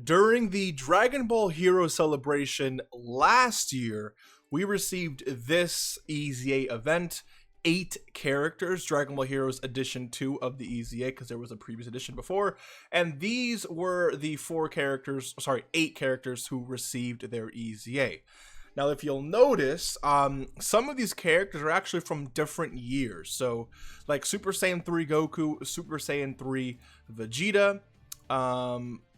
During the Dragon Ball Hero celebration last year, we received this EZA event. 8 characters, Dragon Ball Heroes Edition 2 of the EZA, because there was a previous edition before. And these were the 8 characters who received their EZA. Now, if you'll notice, some of these characters are actually from different years. So, like Super Saiyan 3 Goku, Super Saiyan 3 Vegeta,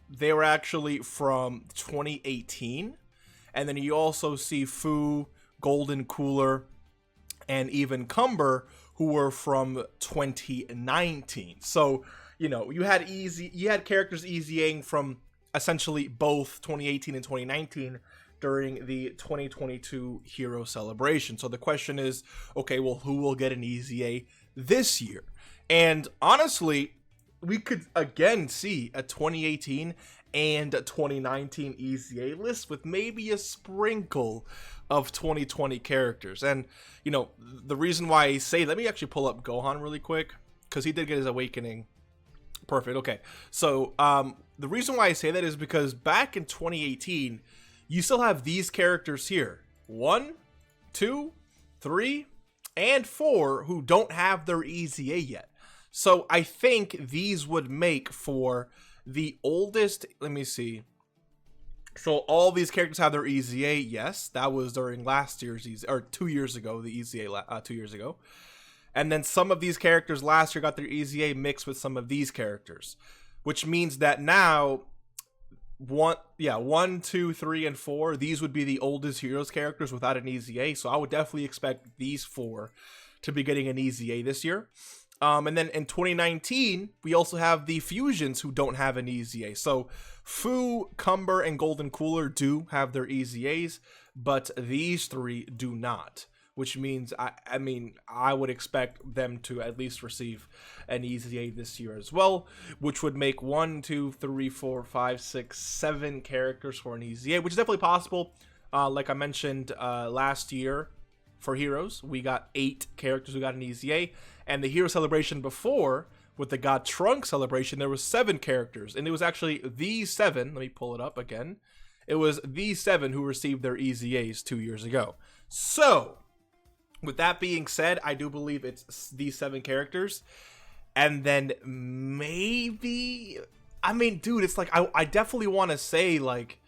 they were actually from 2018. And then you also see Fu, Golden Cooler, and even Cumber, who were from 2019. So, you know, you had characters EZAing from essentially both 2018 and 2019 during the 2022 Hero Celebration. So the question is, okay, well, who will get an EZA this year? And honestly, we could again see a 2018 and a 2019 EZA list with maybe a sprinkle of 2020 characters. And, you know, the reason why I say, let me actually pull up Gohan really quick, because he did get his awakening. Perfect. Okay. So, the reason why I say that is because back in 2018, you still have these characters here. 1, 2, 3, and 4 who don't have their EZA yet. So I think these would make for the oldest. Let me see. So all these characters have their EZA. Yes, that was during last year's EZA, or 2 years ago, the EZA 2 years ago. And then some of these characters last year got their EZA mixed with some of these characters, which means that now 1, 2, 3, and 4, these would be the oldest Heroes characters without an EZA. So I would definitely expect these 4 to be getting an EZA this year. And then in 2019, we also have the Fusions who don't have an EZA. So Fu, Cumber, and Golden Cooler do have their EZAs, but these 3 do not. Which means, I would expect them to at least receive an EZA this year as well, which would make 1, 2, 3, 4, 5, 6, 7 characters for an EZA, which is definitely possible. Like I mentioned last year for Heroes, we got 8 characters who got an EZA, and the Hero Celebration before, with the God Trunk Celebration, there was 7 characters, and it was actually these 7, let me pull it up again, it was these 7 who received their EZAs 2 years ago. So, with that being said, I do believe it's these 7 characters. And then maybe, dude, it's like, I definitely want to say, like,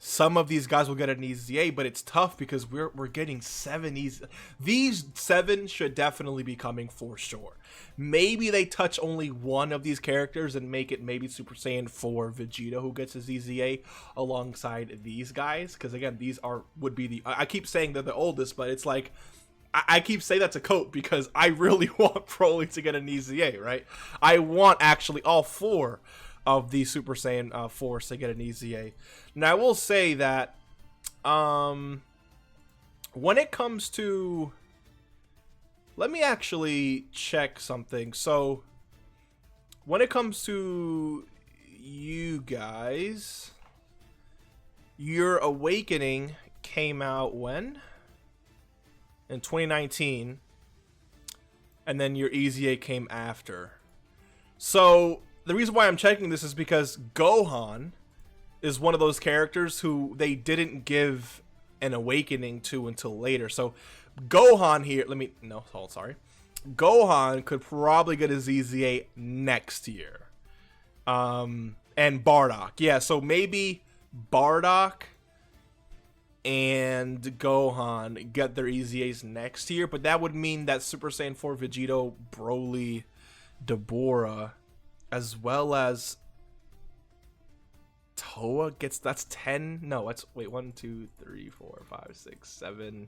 some of these guys will get an EZA, but it's tough because we're getting 7 EZA. These 7 should definitely be coming for sure. Maybe they touch only one of these characters and make it maybe Super Saiyan 4 Vegeta who gets his EZA alongside these guys. Because again, these would be the, I keep saying they're the oldest, but it's like, I keep saying that to Cope because I really want Broly to get an EZA, right? I want actually all 4 of the Super Saiyan 4s to get an EZA. Now, I will say that when it comes to... Let me actually check something. So, when it comes to you guys, your Awakening came out when? In 2019, and then your EZA came after. So the reason why I'm checking this is because Gohan is one of those characters who they didn't give an awakening to until later. So Gohan here, Gohan could probably get his EZA next year. And Bardock, yeah, so maybe Bardock and Gohan get their EZAs next year, but that would mean that Super Saiyan 4 Vegito, Broly, Deborah, as well as Toa gets, that's 10, no, that's, wait, 1, 2, 3, 4, 5, 6, 7,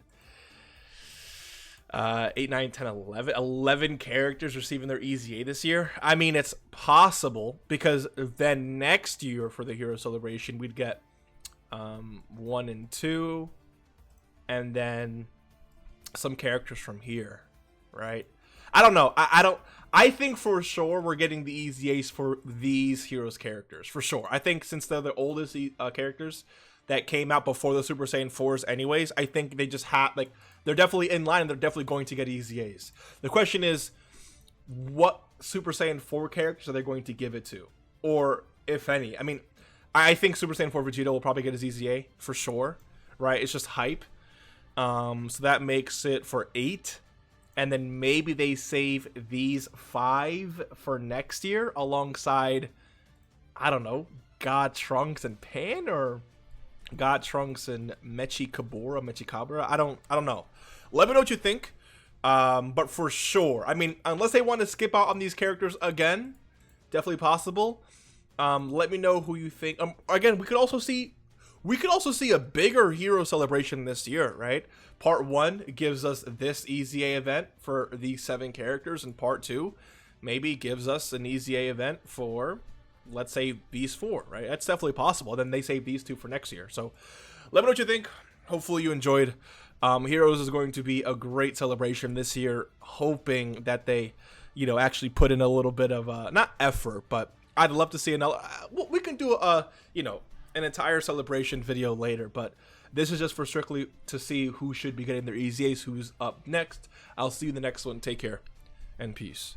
8, 9, 10, 11 characters receiving their EZA this year. I mean, it's possible, because then next year for the Hero Celebration, we'd get 1 and 2, and then some characters from here, right? I don't know. I think for sure we're getting the EZAs for these Heroes characters for sure. I think since they're the oldest characters that came out before the Super Saiyan 4s anyways, I think they just have, like, they're definitely in line and they're definitely going to get EZAs. The question is, what Super Saiyan 4 characters are they going to give it to? Or if any? I mean, I think Super Saiyan 4 Vegeta will probably get his EZA for sure, right? It's just hype. So that makes it for 8. And then maybe they save these 5 for next year alongside, I don't know, God Trunks and Pan, or God Trunks and Mechikabura. I don't know. Let me know what you think. But for sure, I mean, unless they want to skip out on these characters again, definitely possible. Let me know who you think. Again, we could also see a bigger hero celebration this year, right? Part 1 gives us this EZA event for these 7 characters, and part 2 maybe gives us an EZA event for, let's say, these 4, right? That's definitely possible. Then they save these 2 for next year. So let me know what you think. Hopefully you enjoyed. Heroes is going to be a great celebration this year, hoping that they, you know, actually put in a little bit of, not effort, but I'd love to see another, we can do a, you know, an entire celebration video later, but this is just for strictly to see who should be getting their EZAs, who's up next. I'll see you in the next one. Take care and peace.